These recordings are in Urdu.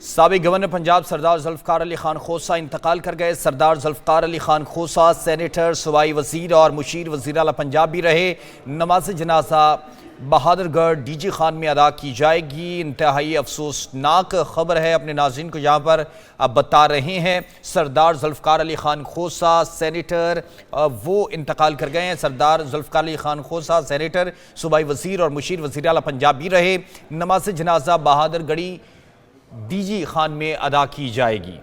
سابق گورنر پنجاب سردار ذوالفقار علی خان خوسا انتقال کر گئے۔ سردار ذوالفقار علی خان خوسا سینیٹر، صوبائی وزیر اور مشیر وزیر اعلیٰ پنجاب بھی رہے۔ نماز جنازہ بہادر گڑھ ڈی جی خان میں ادا کی جائے گی۔ انتہائی افسوسناک خبر ہے، اپنے ناظرین کو یہاں پر اب بتا رہے ہیں۔ سردار ذوالفقار علی خان خوسا سینیٹر وہ انتقال کر گئے ہیں۔ سردار ذوالفقار علی خان خوسا سینیٹر، صوبائی وزیر اور مشیر وزیر اعلیٰ پنجاب بھی رہے۔ نماز جنازہ بہادر گڑھی ڈی جی خان میں ادا کی جائے گی۔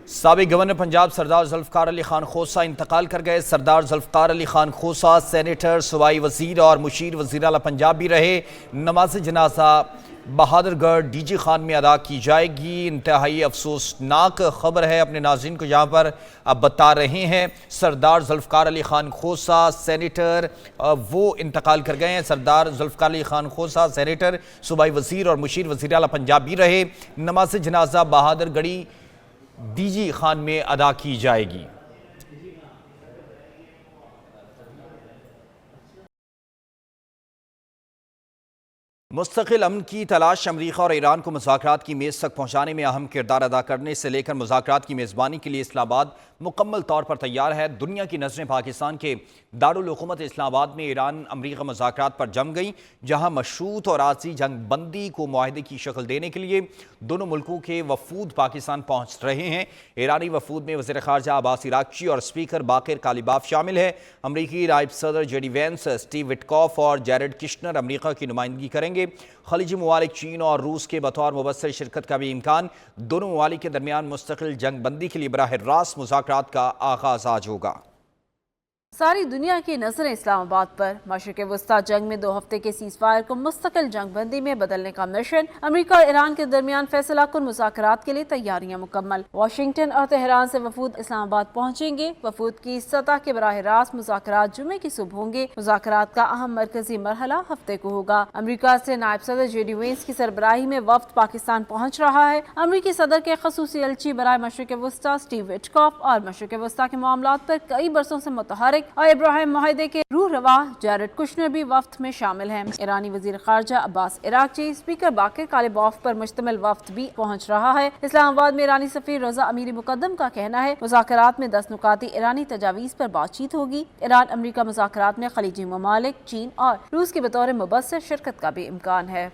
سابق گورنر پنجاب سردار ذوالفقار علی خان خوسا انتقال کر گئے۔ سردار ذوالفقار علی خان خوسا سینیٹر، صوبائی وزیر اور مشیر وزیر اعلیٰ پنجاب بھی رہے۔ نماز جنازہ بہادر گڑھ ڈی جی خان میں ادا کی جائے گی۔ انتہائی افسوسناک خبر ہے، اپنے ناظرین کو یہاں پر اب بتا رہے ہیں۔ سردار ذوالفقار علی خان خوسا سینیٹر وہ انتقال کر گئے ہیں۔ سردار ذوالفقار علی خان خوسا سینیٹر، صوبائی وزیر اور مشیر وزیر اعلیٰ پنجاب بھی رہے۔ نماز جنازہ بہادر گڑھی ڈی جی خان میں ادا کی جائے گی۔ مستقل امن کی تلاش امریکہ اور ایران کو مذاکرات کی میز تک پہنچانے میں اہم کردار ادا کرنے سے لے کر مذاکرات کی میزبانی کے لیے اسلام آباد مکمل طور پر تیار ہے۔ دنیا کی نظریں پاکستان کے دارالحکومت اسلام آباد میں ایران امریکہ مذاکرات پر جم گئیں، جہاں مشروط اور عارضی جنگ بندی کو معاہدے کی شکل دینے کے لیے دونوں ملکوں کے وفود پاکستان پہنچ رہے ہیں۔ ایرانی وفود میں وزیر خارجہ عباس عراقچی اور اسپیکر باقر کالیباف شامل ہیں۔ امریکی نائب صدر جے ڈی وینس، اسٹیو وٹکاف اور جیرڈ کشنر امریکہ کی نمائندگی کریں گے۔ خلیجی ممالک چین اور روس کے بطور مبصر شرکت کا بھی امکان۔ دونوں ممالک کے درمیان مستقل جنگ بندی کے لیے براہ راست مذاکرات کا آغاز آج ہوگا۔ ساری دنیا کی نظریں اسلام آباد پر۔ مشرق وسطی جنگ میں 2 ہفتے کے سیز فائر کو مستقل جنگ بندی میں بدلنے کا مشن۔ امریکہ اور ایران کے درمیان فیصلہ کن مذاکرات کے لیے تیاریاں مکمل۔ واشنگٹن اور تہران سے وفود اسلام آباد پہنچیں گے۔ وفود کی سطح کے براہ راست مذاکرات جمعے کی صبح ہوں گے۔ مذاکرات کا اہم مرکزی مرحلہ ہفتے کو ہوگا۔ امریکہ سے نائب صدر جے ڈی وینس کی سربراہی میں وفد پاکستان پہنچ رہا ہے۔ امریکی صدر کے خصوصی ایلچی برائے مشرق وسطی اسٹیو وٹکاف اور مشرق وسطی کے معاملات پر کئی برسوں سے متحرک اور ابراہیم معاہدے کے روح رواں جیرڈ کشنر بھی وفد میں شامل ہیں۔ ایرانی وزیر خارجہ عباس عراقچی، اسپیکر باقر کالیباف پر مشتمل وفد بھی پہنچ رہا ہے۔ اسلام آباد میں ایرانی سفیر رضا امیری مقدم کا کہنا ہے مذاکرات میں 10 نکاتی ایرانی تجاویز پر بات چیت ہوگی۔ ایران امریکہ مذاکرات میں خلیجی ممالک چین اور روس کے بطور مبصر شرکت کا بھی امکان ہے۔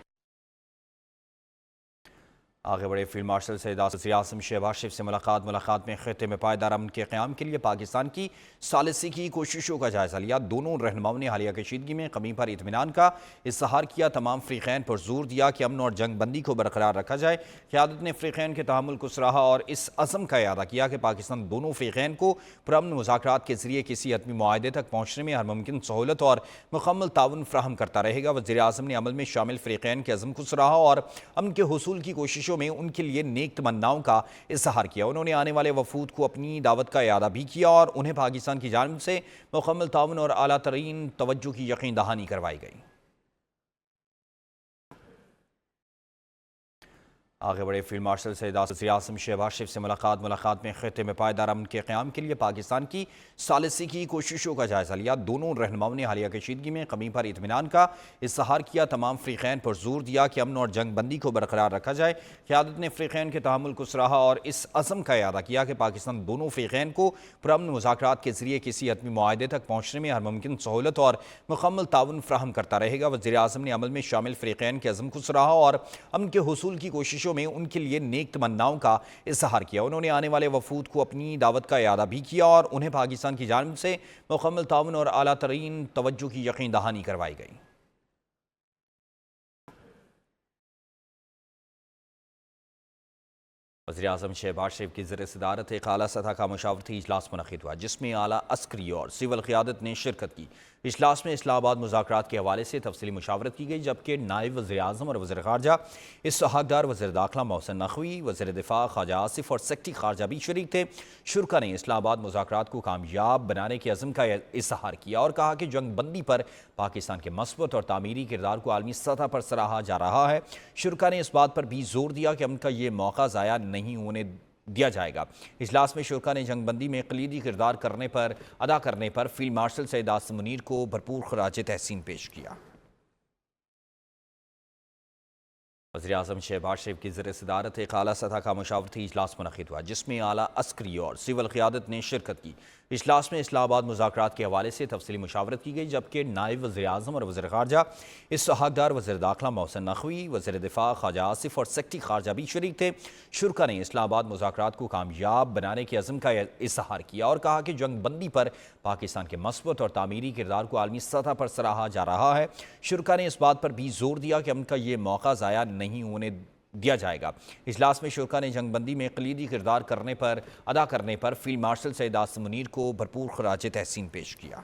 آگے بڑے فیلڈ مارشل سید وزیر اعظم شہباز شریف سے ملاقات میں خطے میں پائیدار امن کے قیام کے لیے پاکستان کی ثالثی کی کوششوں کا جائزہ لیا۔ دونوں رہنماؤں نے حالیہ کشیدگی میں کمی پر اطمینان کا اظہار کیا۔ تمام فریقین پر زور دیا کہ امن اور جنگ بندی کو برقرار رکھا جائے۔ قیادت نے فریقین کے تحمل کو سراہا اور اس عزم کا اعادہ کیا کہ پاکستان دونوں فریقین کو پرامن مذاکرات کے ذریعے کسی حتمی معاہدے تک پہنچنے میں ہر ممکن سہولت اور مکمل تعاون فراہم کرتا رہے گا۔ وزیر اعظم نے عمل میں شامل فریقین کے عزم کو سراہا اور امن کے حصول کی کوششوں میں ان کے لیے نیک تمناؤں کا اظہار کیا۔ انہوں نے آنے والے وفود کو اپنی دعوت کا اعادہ بھی کیا اور انہیں پاکستان کی جانب سے مکمل تعاون اور اعلیٰ ترین توجہ کی یقین دہانی کروائی گئی۔ آگے بڑے فیلڈ مارشل سید وزیر اعظم شہباز شریف سے ملاقات میں خطے میں پائیدار امن کے قیام کے لیے پاکستان کی ثالثی کی کوششوں کا جائزہ لیا۔ دونوں رہنماؤں نے حالیہ کشیدگی میں کمی پر اطمینان کا اظہار کیا۔ تمام فریقین پر زور دیا کہ امن اور جنگ بندی کو برقرار رکھا جائے۔ قیادت نے فریقین کے تحمل کو سراہا اور اس عزم کا اعادہ کیا کہ پاکستان دونوں فریقین کو پرامن مذاکرات کے ذریعے کسی حتمی معاہدے تک پہنچنے میں ہر ممکن سہولت اور مکمل تعاون فراہم کرتا رہے گا۔ وزیر اعظم نے عمل میں شامل فریقین کے عزم کو سراہا اور امن کے حصول کی کوششوں میں ان کے لیے نیک تمناؤں کا اظہار کیا۔ انہوں نے آنے والے وفود کو اپنی دعوت کا اعادہ بھی کیا اور انہیں پاکستان کی جانب سے مکمل تعاون اور اعلیٰ ترین توجہ کی یقین دہانی کروائی گئی۔ وزیر اعظم شہباز شریف کی زیر صدارت ایک اعلیٰ سطح کا مشاورتی اجلاس منعقد ہوا، جس میں اعلیٰ عسکری اور سول قیادت نے شرکت کی۔ اجلاس میں اسلام آباد مذاکرات کے حوالے سے تفصیلی مشاورت کی گئی، جبکہ نائب وزیر اعظم اور وزیر خارجہ اسحاق ڈار، وزیر داخلہ محسن نقوی، وزیر دفاع خواجہ آصف اور سیکرٹری خارجہ بھی شریک تھے۔ شرکاء نے اسلام آباد مذاکرات کو کامیاب بنانے کے عزم کا اظہار کیا اور کہا کہ جنگ بندی پر پاکستان کے مثبت اور تعمیری کردار کو عالمی سطح پر سراہا جا رہا ہے۔ شرکاء نے اس بات پر بھی زور دیا کہ امن کا یہ موقع ضائع نہیں ہونے دیا جائے گا۔ اجلاس میں شرکا نے جنگ بندی میں کلیدی کردار ادا کرنے پر فیلڈ مارشل سید آصم منیر کو بھرپور خراج تحسین پیش کیا۔ وزیراعظم شہباز شریف کی زیر صدارت ایک اعلیٰ سطح کا مشاورتی اجلاس منعقد ہوا، جس میں اعلیٰ عسکری اور سول قیادت نے شرکت کی۔ اجلاس میں اسلام آباد مذاکرات کے حوالے سے تفصیلی مشاورت کی گئی، جبکہ نائب وزیر اعظم اور وزیر خارجہ اسحاق ڈار، وزیر داخلہ محسن نقوی، وزیر دفاع خواجہ آصف اور سیکرٹری خارجہ بھی شریک تھے۔ شرکا نے اسلام آباد مذاکرات کو کامیاب بنانے کے عزم کا اظہار کیا اور کہا کہ جنگ بندی پر پاکستان کے مثبت اور تعمیری کردار کو عالمی سطح پر سراہا جا رہا ہے۔ شرکا نے اس بات پر بھی زور دیا کہ ان کا یہ موقع ضائع نہیں ہونے دیا جائے گا۔ اجلاس میں شرکا نے جنگ بندی میں کلیدی کردار ادا کرنے پر فیلڈ مارشل سید آصم منیر کو بھرپور خراج تحسین پیش کیا۔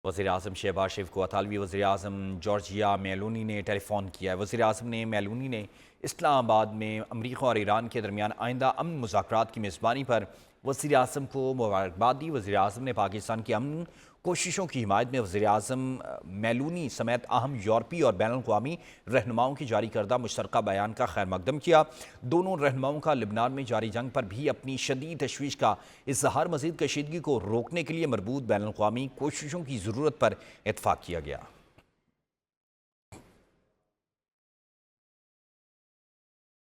وزیر اعظم شہباز شریف کو اطالوی وزیر اعظم جارجیا میلونی نے ٹیلی فون کیا ہے۔ وزیر اعظم میلونی نے اسلام آباد میں امریکہ اور ایران کے درمیان آئندہ امن مذاکرات کی میزبانی پر وزیر اعظم کو مبارکباد دی۔ وزیر اعظم نے پاکستان کی امن کوششوں کی حمایت میں وزیر اعظم میلونی سمیت اہم یورپی اور بین الاقوامی رہنماؤں کی جاری کردہ مشترکہ بیان کا خیر مقدم کیا۔ دونوں رہنماؤں کا لبنان میں جاری جنگ پر بھی اپنی شدید تشویش کا اظہار، مزید کشیدگی کو روکنے کے لیے مربوط بین الاقوامی کوششوں کی ضرورت پر اتفاق کیا گیا۔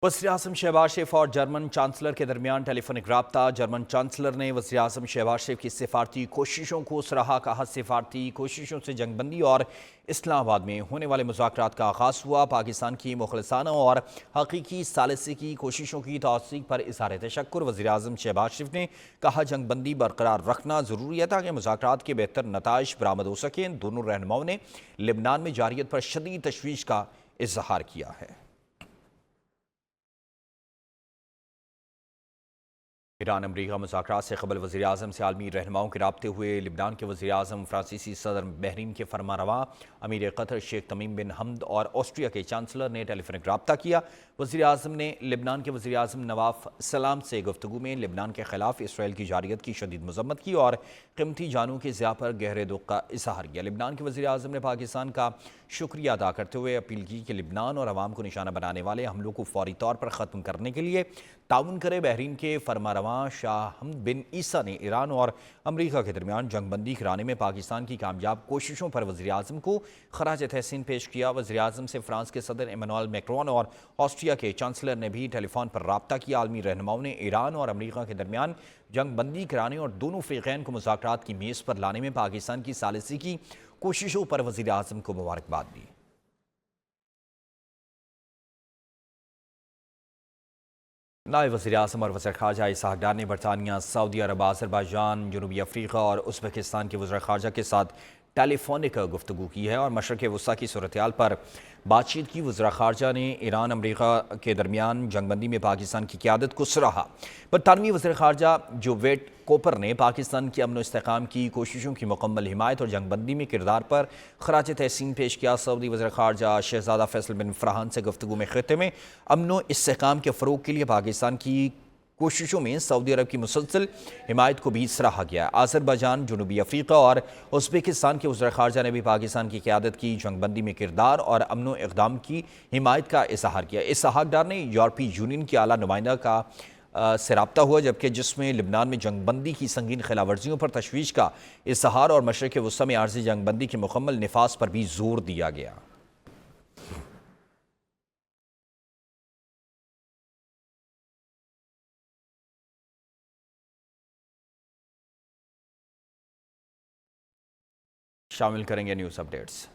وزیر اعظم شہباز شریف اور جرمن چانسلر کے درمیان ٹیلی فونک رابطہ۔ جرمن چانسلر نے وزیر اعظم شہباز شریف کی سفارتی کوششوں کو سراہا، کہا سفارتی کوششوں سے جنگ بندی اور اسلام آباد میں ہونے والے مذاکرات کا آغاز ہوا۔ پاکستان کی مخلصانہ اور حقیقی ثالثی کی کوششوں کی توثیق پر اظہار تشکر۔ وزیر اعظم شہباز شریف نے کہا جنگ بندی برقرار رکھنا ضروری ہے تاکہ مذاکرات کے بہتر نتائج برآمد ہو سکیں۔ دونوں رہنماؤں نے لبنان میں جاریت پر شدید تشویش کا اظہار کیا ہے۔ ایران امریکہ مذاکرات سے قبل وزیر اعظم سے عالمی رہنماؤں کے رابطے ہوئے۔ لبنان کے وزیر اعظم، فرانسیسی صدر، بحرین کے فرمانروا امیر قطر شیخ تمیم بن حمد اور آسٹریا کے چانسلر نے ٹیلی فونک رابطہ کیا۔ وزیر اعظم نے لبنان کے وزیر اعظم نواف سلام سے گفتگو میں لبنان کے خلاف اسرائیل کی جارحیت کی شدید مذمت کی اور قیمتی جانوں کے ضیاع پر گہرے دکھ کا اظہار کیا۔ لبنان کے وزیر اعظم نے پاکستان کا شکریہ ادا کرتے ہوئے اپیل کی کہ لبنان اور عوام کو نشانہ بنانے والے حملوں کو فوری طور پر ختم کرنے کے لیے تعاون کرے۔ بحرین کے فرمانروا شاہ حمد بن عیسیٰ نے ایران اور امریکہ کے درمیان جنگ بندی کرانے میں پاکستان کی کامیاب کوششوں پر وزیر اعظم کو خراج تحسین پیش کیا۔ وزیر اعظم سے فرانس کے صدر ایمانوئل میکرون اور آسٹریا کے چانسلر نے بھی ٹیلی فون پر رابطہ کیا۔ عالمی رہنماؤں نے ایران اور امریکہ کے درمیان جنگ بندی کرانے اور دونوں فریقین کو مذاکرات کی میز پر لانے میں پاکستان کی ثالثی کی کوششوں پر وزیر اعظم کو مبارکباد دی۔ نائب وزیر اعظم اور وزیر خارجہ اسحاق ڈار نے برطانیہ، سعودی عرب، آذربائیجان، جنوبی افریقہ اور ازبکستان کے وزراء خارجہ کے ساتھ ٹیلی فونک گفتگو کی ہے اور مشرق وسطیٰ کی صورتحال پر بات چیت کی۔ وزراء خارجہ نے ایران امریکہ کے درمیان جنگ بندی میں پاکستان کی قیادت کو سراہا۔ برطانوی وزیر خارجہ جویٹ کوپر نے پاکستان کی امن و استحکام کی کوششوں کی مکمل حمایت اور جنگ بندی میں کردار پر خراج تحسین پیش کیا۔ سعودی وزیر خارجہ شہزادہ فیصل بن فرحان سے گفتگو میں خطے میں امن و استحکام کے فروغ کے لیے پاکستان کی کوششوں میں سعودی عرب کی مسلسل حمایت کو بھی سراہا گیا ہے۔ آذربائیجان، جنوبی افریقہ اور ازبکستان کے وزراء خارجہ نے بھی پاکستان کی قیادت کی جنگ بندی میں کردار اور امن و اقدام کی حمایت کا اظہار کیا۔ اسحاق ڈار نے یورپی یونین کے اعلیٰ نمائندہ سے رابطہ ہوا، جبکہ جس میں لبنان میں جنگ بندی کی سنگین خلاف ورزیوں پر تشویش کا اظہار اور مشرق وسطیٰ میں عارضی جنگ بندی کے مکمل نفاذ پر بھی زور دیا گیا۔ شامل کریں گے نیوز اپڈیٹس۔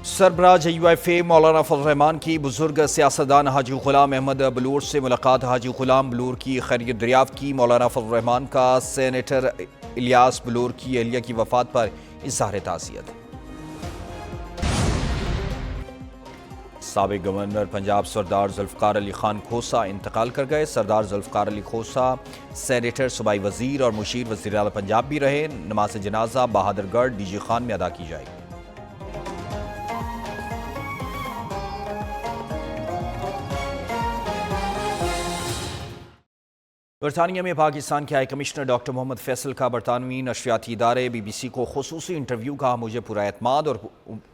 سربراہ JUIF مولانا فضل الرحمان کی بزرگ سیاستدان حاجی غلام احمد بلور سے ملاقات۔ حاجی غلام بلور کی خیریت دریافت کی۔ مولانا فضل الرحمان کا سینیٹر الیاس بلور کی اہلیہ کی وفات پر اظہار تعزیت۔ سابق گورنر پنجاب سردار ذوالفقار علی خان کھوسا انتقال کر گئے۔ سردار ذوالفقار علی کھوسا سینیٹر، صوبائی وزیر اور مشیر وزیر اعلیٰ پنجاب بھی رہے۔ نماز جنازہ بہادر گڑھ ڈی جی خان میں ادا کی جائے گی۔ برطانیہ میں پاکستان کے ہائی کمشنر ڈاکٹر محمد فیصل کا برطانوی نشریاتی ادارے بی بی سی کو خصوصی انٹرویو کا مجھے پورا اعتماد اور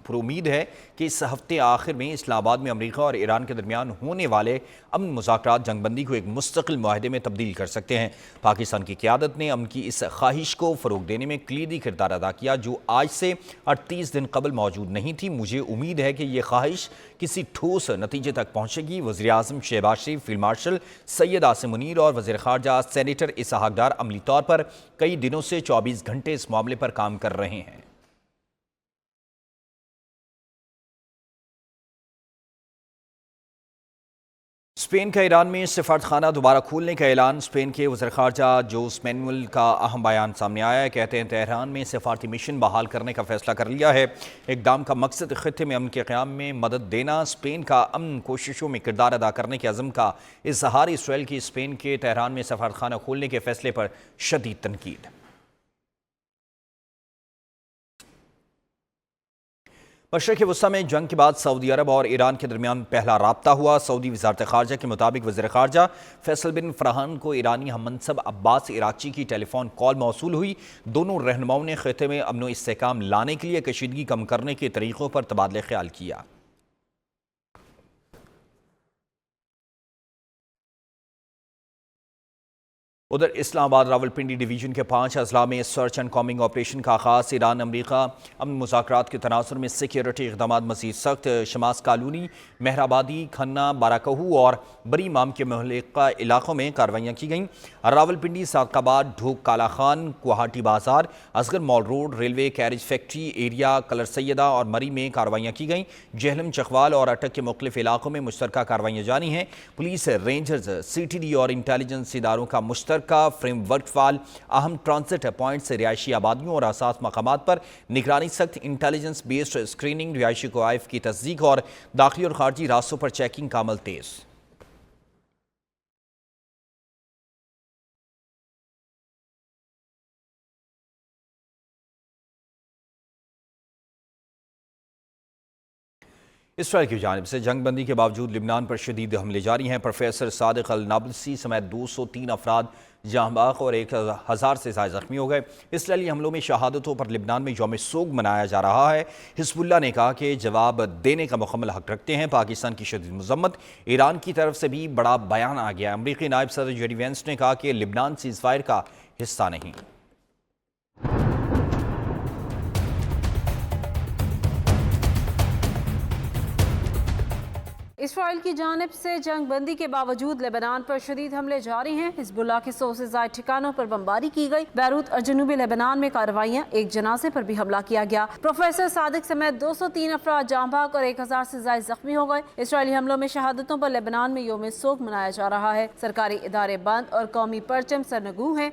پر امید ہے کہ اس ہفتے آخر میں اسلام آباد میں امریکہ اور ایران کے درمیان ہونے والے امن مذاکرات جنگ بندی کو ایک مستقل معاہدے میں تبدیل کر سکتے ہیں۔ پاکستان کی قیادت نے امن کی اس خواہش کو فروغ دینے میں کلیدی کردار ادا کیا جو آج سے 38 دن قبل موجود نہیں تھی۔ مجھے امید ہے کہ یہ خواہش کسی ٹھوس نتیجے تک پہنچے گی۔ وزیر اعظم شہباز شریف، فیلڈ مارشل سید عاصم منیر اور وزیر خارجہ سینیٹر اسحاق ڈار عملی طور پر کئی دنوں سے 24 گھنٹے اس معاملے پر کام کر رہے ہیں۔ اسپین کا ایران میں سفارتخانہ دوبارہ کھولنے کا اعلان۔ اسپین کے وزیر خارجہ جوس مینوئل کا اہم بیان سامنے آیا ہے۔ کہتے ہیں تہران میں سفارتی مشن بحال کرنے کا فیصلہ کر لیا ہے۔ اقدام کا مقصد خطے میں امن کے قیام میں مدد دینا۔ اسپین کا امن کوششوں میں کردار ادا کرنے کے عزم کا اظہار۔ اسرائیل کی اسپین کے تہران میں سفارتخانہ کھولنے کے فیصلے پر شدید تنقید۔ مشرق وسطیٰ میں جنگ کے بعد سعودی عرب اور ایران کے درمیان پہلا رابطہ ہوا۔ سعودی وزارت خارجہ کے مطابق وزیر خارجہ فیصل بن فرحان کو ایرانی ہم منصب عباس عراقچی کی ٹیلی فون کال موصول ہوئی۔ دونوں رہنماؤں نے خطے میں امن و استحکام لانے کے لیے کشیدگی کم کرنے کے طریقوں پر تبادلہ خیال کیا۔ ادھر اسلام آباد راولپنڈی ڈویژن کے 5 اضلاع میں سرچ اینڈ کامبنگ آپریشن کا آغاز۔ ایران امریکہ امن مذاکرات کے تناظر میں سیکیورٹی اقدامات مزید سخت۔ شماس کالونی، مہرآبادی، کھنہ، باراکہو اور بری امام کے متعلقہ علاقوں میں کارروائیاں کی گئیں۔ راولپنڈی، صادق آباد، ڈھوک کالا Khan, Guwahati Bazaar, Asghar mall road, railway carriage factory area, Kallar Syeda اور مری میں کارروائیاں کی گئیں۔ جہلم، چکوال اور اٹک کے مختلف علاقوں میں مشترکہ کارروائیاں جاری ہیں۔ Police, rangers, C T D اور انٹیلیجنس اداروں کا مشترکہ فریم ورک فعال۔ اہم ٹرانزٹ پوائنٹس، رہائشی آبادیوں اور حساس مقامات پر نگرانی سخت۔ انٹیلیجنس بیسڈ اسکریننگ، رہائشی کوائف کی تصدیق اور داخلی اور خارجی راستوں پر چیکنگ کا عمل تیز۔ اسرائیل کی جانب سے جنگ بندی کے باوجود لبنان پر شدید حملے جاری ہیں۔ پروفیسر صادق النابلسی سمیت 203 افراد جاں بحق اور 1000 سے زائد زخمی ہو گئے۔ اسرائیلی حملوں میں شہادتوں پر لبنان میں یوم سوگ منایا جا رہا ہے۔ حزب اللہ نے کہا کہ جواب دینے کا مکمل حق رکھتے ہیں۔ پاکستان کی شدید مذمت۔ ایران کی طرف سے بھی بڑا بیان آ گیا۔ امریکی نائب صدر جے ڈی وینس نے کہا کہ لبنان سیز فائر کا حصہ نہیں۔ اسرائیل کی جانب سے جنگ بندی کے باوجود لبنان پر شدید حملے جاری ہیں۔ حزب اللہ کے 100 سے زائد ٹھکانوں پر بمباری کی گئی۔ بیروت اور جنوبی لبنان میں کارروائیاں، ایک جنازے پر بھی حملہ کیا گیا۔ پروفیسر صادق سمیت 203 افراد جاں بحق اور 1000 سے زائد زخمی ہو گئے۔ اسرائیلی حملوں میں شہادتوں پر لبنان میں یوم سوگ منایا جا رہا ہے۔ سرکاری ادارے بند اور قومی پرچم سرنگوں ہیں۔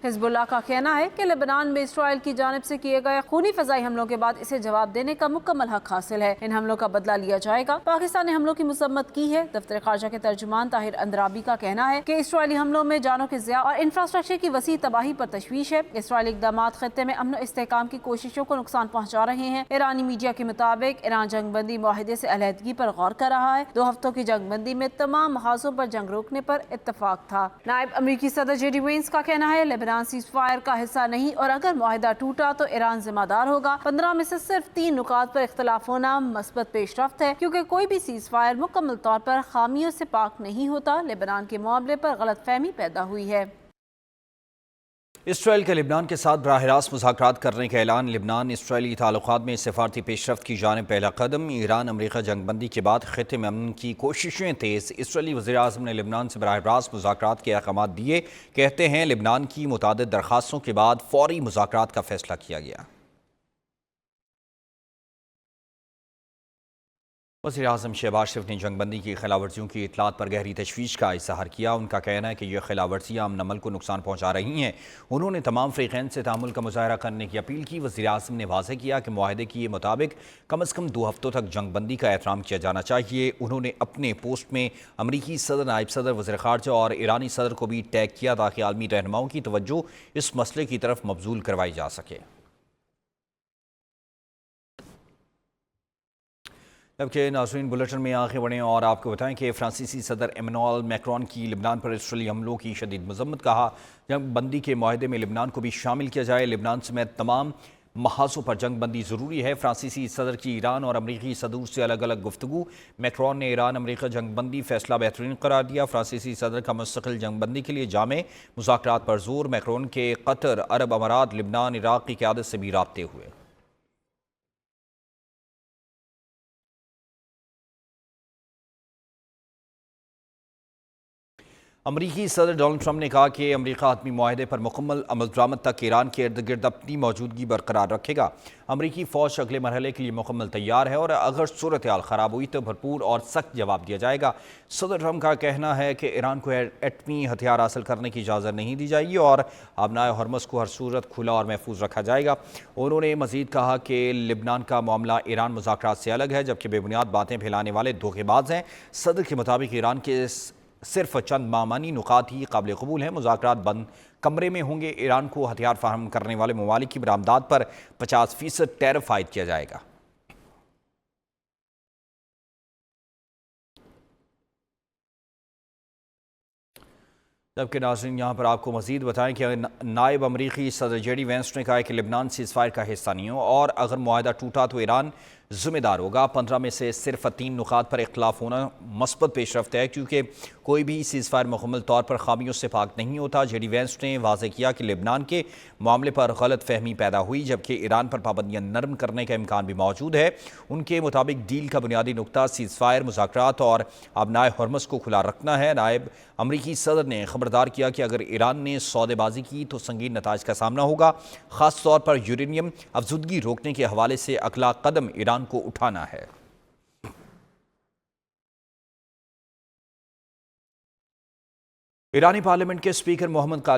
حزب اللہ کا کہنا ہے کہ لبنان میں اسرائیل کی جانب سے کیے گئے خونی فضائی حملوں کے بعد اسے جواب دینے کا مکمل حق حاصل ہے۔ ان حملوں کا بدلہ لیا جائے گا۔ پاکستان نے حملوں کی مذمت کی ہے۔ دفتر خارجہ کے ترجمان طاہر اندرابی کا کہنا ہے کہ اسرائیلی حملوں میں جانوں کے ضیاع اور انفراسٹرکچر کی وسیع تباہی پر تشویش ہے۔ اسرائیلی اقدامات خطے میں امن و استحکام کی کوششوں کو نقصان پہنچا رہے ہیں۔ ایرانی میڈیا کے مطابق ایران جنگ بندی معاہدے سے علیحدگی پر غور کر رہا ہے۔ 2 ہفتوں کی جنگ بندی میں تمام محاذوں پر جنگ روکنے پر اتفاق تھا۔ نائب امریکی صدر جے ڈی وینس کا کہنا ہے لبنان سیز فائر کا حصہ نہیں اور اگر معاہدہ ٹوٹا تو ایران ذمہ دار ہوگا۔ 15 میں سے صرف 3 نکات پر اختلاف ہونا مثبت پیش رفت ہے کیونکہ کوئی بھی سیز فائر مکمل طور پر خامیوں سے پاک نہیں ہوتا۔ لبنان کے معاملے پر غلط فہمی پیدا ہوئی ہے۔ اسرائیل کا لبنان کے ساتھ براہ راست مذاکرات کرنے کا اعلان۔ لبنان اسرائیلی تعلقات میں سفارتی پیش رفت کی جانب پہلا قدم۔ ایران امریکہ جنگ بندی کے بعد خطے میں امن کی کوششیں تیز۔ اسرائیلی وزیر اعظم نے لبنان سے براہ راست مذاکرات کے احکامات دیے۔ کہتے ہیں لبنان کی متعدد درخواستوں کے بعد فوری مذاکرات کا فیصلہ کیا گیا۔ وزیراعظم شہباز شریف نے جنگ بندی کی خلاف ورزیوں کی اطلاعات پر گہری تشویش کا اظہار کیا۔ ان کا کہنا ہے کہ یہ خلاف ورزیاں امن عمل کو نقصان پہنچا رہی ہیں۔ انہوں نے تمام فریقین سے تعامل کا مظاہرہ کرنے کی اپیل کی۔ وزیراعظم نے واضح کیا کہ معاہدے کے مطابق کم از کم 2 ہفتوں تک جنگ بندی کا احترام کیا جانا چاہیے۔ انہوں نے اپنے پوسٹ میں امریکی صدر، نائب صدر، وزیر خارجہ اور ایرانی صدر کو بھی ٹیگ کیا تاکہ عالمی رہنماؤں کی توجہ اس مسئلے کی طرف مبذول کروائی جا سکے۔ جبکہ ناظرین بلیٹن میں آگے بڑھیں اور آپ کو بتائیں کہ فرانسیسی صدر ایمانوئل میکرون کی لبنان پر اسرائیلی حملوں کی شدید مذمت۔ کہا جنگ بندی کے معاہدے میں لبنان کو بھی شامل کیا جائے، لبنان سمیت تمام محاذوں پر جنگ بندی ضروری ہے۔ فرانسیسی صدر کی ایران اور امریکی صدور سے الگ الگ گفتگو۔ میکرون نے ایران امریکہ جنگ بندی فیصلہ بہترین قرار دیا۔ فرانسیسی صدر کا مستقل جنگ بندی کے لیے جامع مذاکرات پر زور۔ میکرون کے قطر، عرب امارات، لبنان، عراق کی قیادت سے بھی رابطے ہوئے۔ امریکی صدر ڈونلڈ ٹرمپ نے کہا کہ امریکہ حتمی معاہدے پر مکمل عمل درآمد تک ایران کے ارد گرد اپنی موجودگی برقرار رکھے گا۔ امریکی فوج اگلے مرحلے کے لیے مکمل تیار ہے اور اگر صورتحال خراب ہوئی تو بھرپور اور سخت جواب دیا جائے گا۔ صدر ٹرمپ کا کہنا ہے کہ ایران کو ایٹمی ہتھیار حاصل کرنے کی اجازت نہیں دی جائے گی اور ابنائے ہرمز کو ہر صورت کھلا اور محفوظ رکھا جائے گا۔ انہوں نے مزید کہا کہ لبنان کا معاملہ ایران مذاکرات سے الگ ہے، جبکہ بے بنیاد باتیں پھیلانے والے دھوکے باز ہیں۔ صدر کے مطابق ایران کے صرف چند معمانی نکات ہی قابل قبول ہیں۔ مذاکرات بند کمرے میں ہوں گے۔ ایران کو ہتھیار فراہم کرنے والے ممالک کی برآمدات پر 50% ٹیرف عائد کیا جائے گا۔ جبکہ ناظرین یہاں پر آپ کو مزید بتائیں کہ نائب امریکی صدر جے ڈی وینس نے کہا ہے کہ لبنان سیز فائر کا حصہ نہیں ہو اور اگر معاہدہ ٹوٹا تو ایران ذمہ دار ہوگا۔ 15 میں سے صرف 3 نکات پر اختلاف ہونا مثبت پیش رفت ہے کیونکہ کوئی بھی سیز فائر مکمل طور پر خامیوں سے پاک نہیں ہوتا۔ جے ڈی وینس نے واضح کیا کہ لبنان کے معاملے پر غلط فہمی پیدا ہوئی جبکہ ایران پر پابندیاں نرم کرنے کا امکان بھی موجود ہے۔ ان کے مطابق ڈیل کا بنیادی نقطہ سیز فائر، مذاکرات اور ابنائے ہرمز کو کھلا رکھنا ہے۔ نائب امریکی صدر نے خبردار کیا کہ اگر ایران نے سودے بازی کی تو سنگین نتائج کا سامنا ہوگا، خاص طور پر یورینیم افزودگی روکنے کے حوالے سے اگلا قدم ایران کو اٹھانا ہے۔ ایرانی پارلیمنٹ کے اسپیکر محمد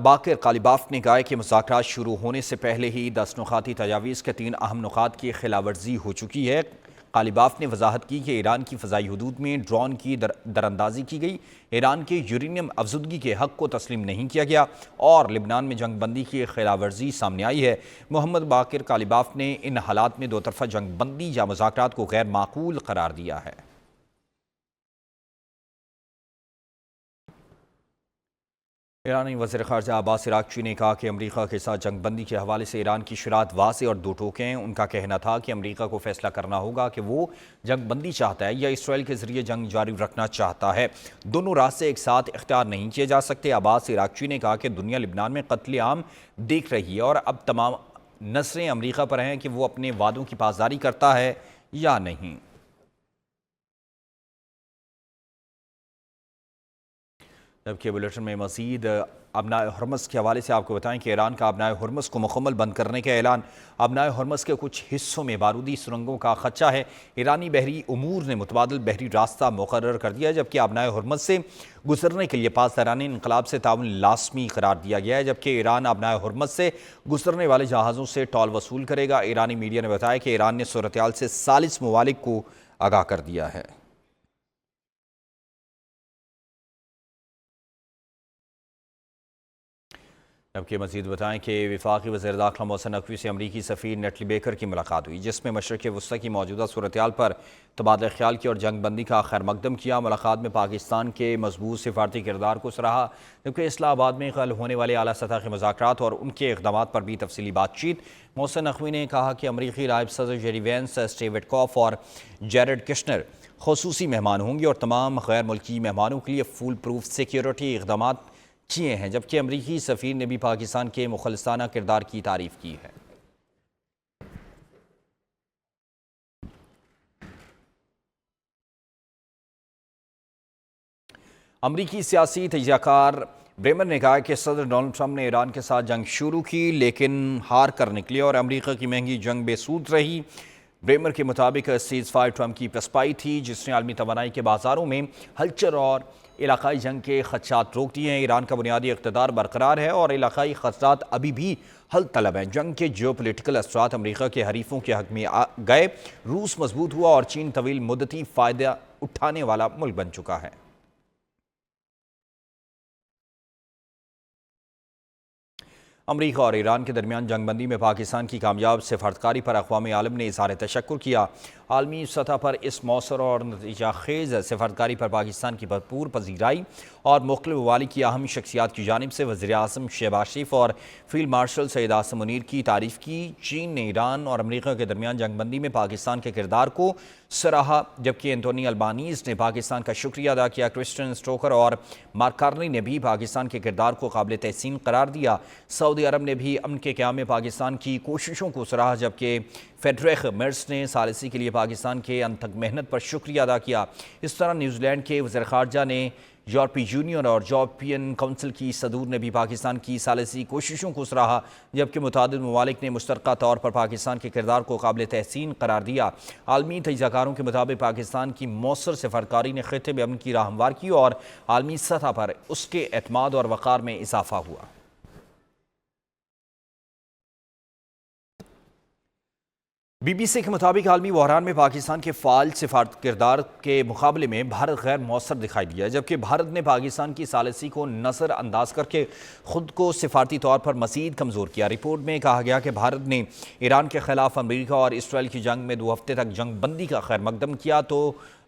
باقر قالیباف نے کہا کہ مذاکرات شروع ہونے سے پہلے ہی 10 نکاتی تجاویز کے 3 اہم نکات کی خلاف ورزی ہو چکی ہے۔ قالیباف نے وضاحت کی کہ ایران کی فضائی حدود میں ڈرون کی دراندازی کی گئی، ایران کے یورینیم افزودگی کے حق کو تسلیم نہیں کیا گیا اور لبنان میں جنگ بندی کی خلاف ورزی سامنے آئی ہے۔ محمد باقر قالیباف نے ان حالات میں 2 طرفہ جنگ بندی یا مذاکرات کو غیر معقول قرار دیا ہے۔ ایرانی وزیر خارجہ عباس عراقچی نے کہا کہ امریکہ کے ساتھ جنگ بندی کے حوالے سے ایران کی شرائط واضح اور 2 ٹوک ہیں۔ ان کا کہنا تھا کہ امریکہ کو فیصلہ کرنا ہوگا کہ وہ جنگ بندی چاہتا ہے یا اسرائیل کے ذریعے جنگ جاری رکھنا چاہتا ہے۔ دونوں راستے ایک ساتھ اختیار نہیں کیے جا سکتے۔ عباس عراقچی نے کہا کہ دنیا لبنان میں قتل عام دیکھ رہی ہے اور اب تمام نظریں امریکہ پر ہیں کہ وہ اپنے وعدوں کی پاسداری کرتا ہے یا نہیں۔ جبکہ بلیٹن میں مزید ابنائے ہرمز کے حوالے سے آپ کو بتائیں کہ ایران کا ابنائے ہرمز کو مکمل بند کرنے کا اعلان۔ ابنائے ہرمز کے کچھ حصوں میں بارودی سرنگوں کا خدشہ ہے۔ ایرانی بحری امور نے متبادل بحری راستہ مقرر کر دیا جبکہ ابنائے ہرمز سے گزرنے کے لیے پاسداران انقلاب سے تعاون لازمی قرار دیا گیا ہے، جبکہ ایران ابنائے ہرمز سے گزرنے والے جہازوں سے ٹول وصول کرے گا۔ ایرانی میڈیا نے بتایا کہ ایران نے صورتحال سے 40 ممالک کو آگاہ کر دیا ہے۔ جبکہ مزید بتائیں کہ وفاقی وزیر داخلہ محسن نقوی سے امریکی سفیر نیٹلی بیکر کی ملاقات ہوئی جس میں مشرق وسطی کی موجودہ صورتحال پر تبادلہ خیال کیا اور جنگ بندی کا خیر مقدم کیا۔ ملاقات میں پاکستان کے مضبوط سفارتی کردار کو سراہا جبکہ اسلام آباد میں کل ہونے والے اعلیٰ سطح کے مذاکرات اور ان کے اقدامات پر بھی تفصیلی بات چیت۔ محسن نقوی نے کہا کہ امریکی نائب صدر J D Vance, Steve Witkoff اور جیرڈ کشنر خصوصی مہمان ہوں گے اور تمام غیر ملکی مہمانوں کے لیے فول پروف سیکیورٹی اقدامات کیے ہیں، جبکہ امریکی سفیر نے بھی پاکستان کے مخلصانہ کردار کی تعریف کی ہے۔ امریکی سیاسی تجزیہ کار بریمر نے کہا کہ صدر ڈونلڈ ٹرمپ نے ایران کے ساتھ جنگ شروع کی لیکن ہار کر نکلی اور امریکہ کی مہنگی جنگ بے سود رہی۔ بریمر کے مطابق سیز فائر ٹرمپ کی پسپائی تھی جس نے عالمی توانائی کے بازاروں میں ہلچل اور علاقائی جنگ کے خدشات روک دیے ہیں۔ ایران کا بنیادی اقتدار برقرار ہے اور علاقائی خطرات ابھی بھی حل طلب ہیں۔ جنگ کے جیو پولیٹیکل اثرات امریکہ کے حریفوں کے حق میں گئے، روس مضبوط ہوا اور چین طویل مدتی فائدہ اٹھانے والا ملک بن چکا ہے۔ امریکہ اور ایران کے درمیان جنگ بندی میں پاکستان کی کامیاب سفارتکاری پر اقوام عالم نے اظہار تشکر کیا۔ عالمی سطح پر اس مؤثر اور نتیجہ خیز سفارتکاری پر پاکستان کی بھرپور پذیرائی اور مختلف ممالک کی اہم شخصیات کی جانب سے وزیر اعظم شہباز شریف اور فیلڈ مارشل سید عاصم منیر کی تعریف کی۔ چین نے ایران اور امریکہ کے درمیان جنگ بندی میں پاکستان کے کردار کو سراہا، جبکہ اینٹونی البانیز نے پاکستان کا شکریہ ادا کیا۔ کرسٹن سٹوکر اور مارک کارنی نے بھی پاکستان کے کردار کو قابل تحسین قرار دیا۔ سعودی عرب نے بھی امن کے قیام میں پاکستان کی کوششوں کو سراہا، جبکہ فیڈریک مرز نے ثالثی کے لیے پاکستان کے انتھک محنت پر شکریہ ادا کیا۔ اس طرح نیوزی لینڈ کے وزیر خارجہ نے یورپی یونین اور یورپین کونسل کی صدور نے بھی پاکستان کی ثالثی کوششوں کو سراہا، جبکہ متعدد ممالک نے مشترکہ طور پر پاکستان کے کردار کو قابل تحسین قرار دیا۔ عالمی تجزیہ کاروں کے مطابق پاکستان کی مؤثر سفارتکاری نے خطے میں امن کی راہ ہموار کی اور عالمی سطح پر اس کے اعتماد اور وقار میں اضافہ ہوا۔ بی بی سی کے مطابق عالمی بحران میں پاکستان کے فعال سفارت کردار کے مقابلے میں بھارت غیر مؤثر دکھائی دیا، جبکہ بھارت نے پاکستان کی ثالثی کو نظر انداز کر کے خود کو سفارتی طور پر مزید کمزور کیا۔ رپورٹ میں کہا گیا کہ بھارت نے ایران کے خلاف امریکہ اور اسرائیل کی جنگ میں 2 ہفتے تک جنگ بندی کا خیر مقدم کیا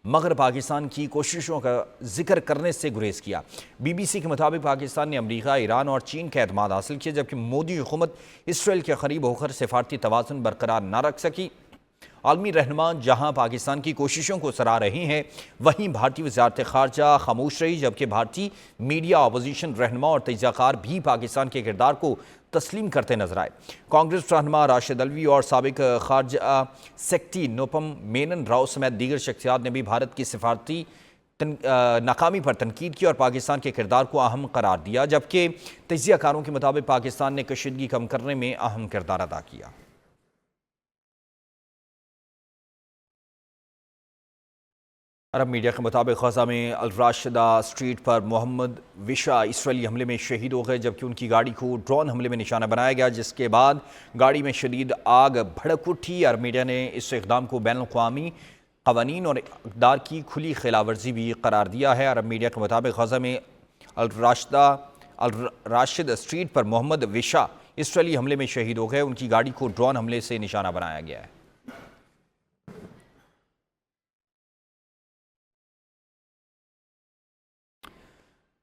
مگر پاکستان کی کوششوں کا ذکر کرنے سے گریز کیا۔ بی بی سی کے مطابق پاکستان نے امریکہ، ایران اور چین کا اعتماد حاصل کیا، جبکہ مودی حکومت اسرائیل کے قریب ہو کر سفارتی توازن برقرار نہ رکھ سکی۔ عالمی رہنما جہاں پاکستان کی کوششوں کو سراہ رہی ہیں، وہیں بھارتی وزارت خارجہ خاموش رہی، جبکہ بھارتی میڈیا، اپوزیشن رہنما اور تجزیہ کار بھی پاکستان کے کردار کو تسلیم کرتے نظر آئے۔ کانگریس رہنما راشد الوی اور سابق خارجہ سیکریٹری نوپم مینن راؤ سمیت دیگر شخصیات نے بھی بھارت کی سفارتی ناکامی پر تنقید کی اور پاکستان کے کردار کو اہم قرار دیا، جبکہ تجزیہ کاروں کے مطابق پاکستان نے کشیدگی کم کرنے میں اہم کردار ادا کیا۔ عرب میڈیا کے مطابق غزہ میں الراشدہ اسٹریٹ پر محمد وشا اسرائیلی حملے میں شہید ہو گئے، جبکہ ان کی گاڑی کو ڈرون حملے میں نشانہ بنایا گیا، جس کے بعد گاڑی میں شدید آگ بھڑک اٹھی۔ عرب میڈیا نے اس اقدام کو بین الاقوامی قوانین اور اقدار کی کھلی خلاف ورزی بھی قرار دیا ہے۔ عرب میڈیا کے مطابق غزہ میں الراشد اسٹریٹ پر محمد وشا اسرائیلی حملے میں شہید ہو گئے، ان کی گاڑی کو ڈرون حملے سے نشانہ بنایا گیا ہے۔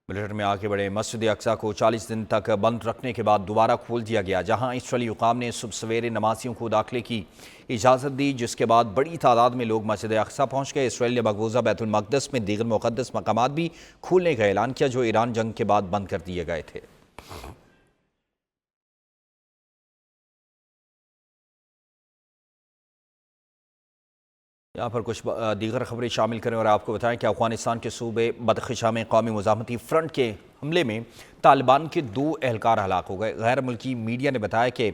بلیٹن میں آگے بڑھے، مسجد اقصی کو 40 دن تک بند رکھنے کے بعد دوبارہ کھول دیا گیا، جہاں اسرائیلی حکام نے صبح سویرے نمازیوں کو داخلے کی اجازت دی، جس کے بعد بڑی تعداد میں لوگ مسجد اقصی پہنچ گئے۔ اسرائیل نے مقبوضہ بیت المقدس میں دیگر مقدس مقامات بھی کھولنے کا اعلان کیا، جو ایران جنگ کے بعد بند کر دیے گئے تھے۔ یہاں پر کچھ دیگر خبریں شامل کریں اور آپ کو بتائیں کہ افغانستان کے صوبے بدخشاں میں قومی مزاحمتی فرنٹ کے حملے میں طالبان کے 2 اہلکار ہلاک ہو گئے۔ غیر ملکی میڈیا نے بتایا کہ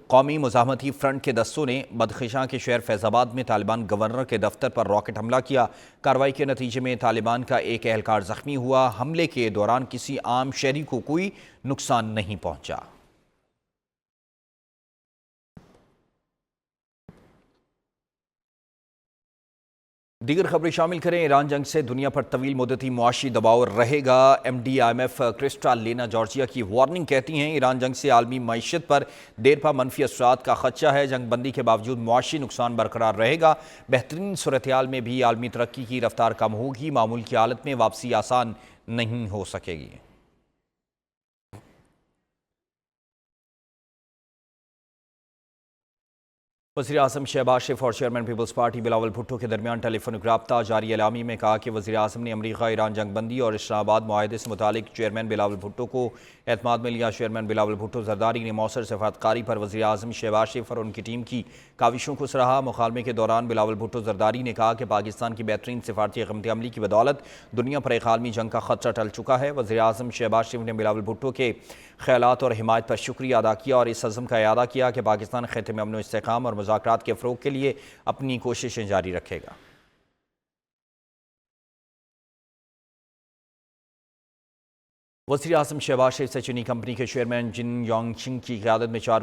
قومی مزاحمتی فرنٹ کے دستوں نے بدخشاں کے شہر فیض آباد میں طالبان گورنر کے دفتر پر راکٹ حملہ کیا۔ کارروائی کے نتیجے میں طالبان کا ایک اہلکار زخمی ہوا۔ حملے کے دوران کسی عام شہری کو کوئی نقصان نہیں پہنچا۔ دیگر خبریں شامل کریں، ایران جنگ سے دنیا پر طویل مدتی معاشی دباؤ رہے گا۔ MD/IMF کرسٹالینا جارجیا کی وارننگ کہتی ہیں ایران جنگ سے عالمی معیشت پر دیرپا منفی اثرات کا خدشہ ہے۔ جنگ بندی کے باوجود معاشی نقصان برقرار رہے گا۔ بہترین صورتحال میں بھی عالمی ترقی کی رفتار کم ہوگی، معمول کی حالت میں واپسی آسان نہیں ہو سکے گی۔ وزیراعظم شہباز شریف اور chairman Peoples Party Bilawal Bhutto کے درمیان ٹیلی فونک رابطہ جاری۔ اعلامیے میں کہا کہ وزیراعظم نے امریکہ ایران جنگ بندی اور اسلام آباد معاہدے سے متعلق چیئرمین بلاول بھٹو کو اعتماد ملیہ چیئرمین بلاول بھٹو زرداری نے مؤثر سفارتکاری پر وزیراعظم شہباز شریف اور ان کی ٹیم کی کاوشوں کو سراہا۔ مکالمے کے دوران بلاول بھٹو زرداری نے کہا کہ پاکستان کی بہترین سفارتی حکمت عملی کی بدولت دنیا پر ایک عالمی جنگ کا خطرہ ٹل چکا ہے۔ وزیراعظم شہباز شریف نے بلاول بھٹو کے خیالات اور حمایت پر شکریہ ادا کیا اور اس عزم کا اعادہ کیا کہ پاکستان خطے میں امن و استحکام اور مذاکرات کے فروغ کے لیے اپنی کوششیں جاری رکھے گا۔ وزیراعظم شہباز شریف سے چینی کمپنی کے چیئرمین جن یانگ چنگ کی قیادت میں 4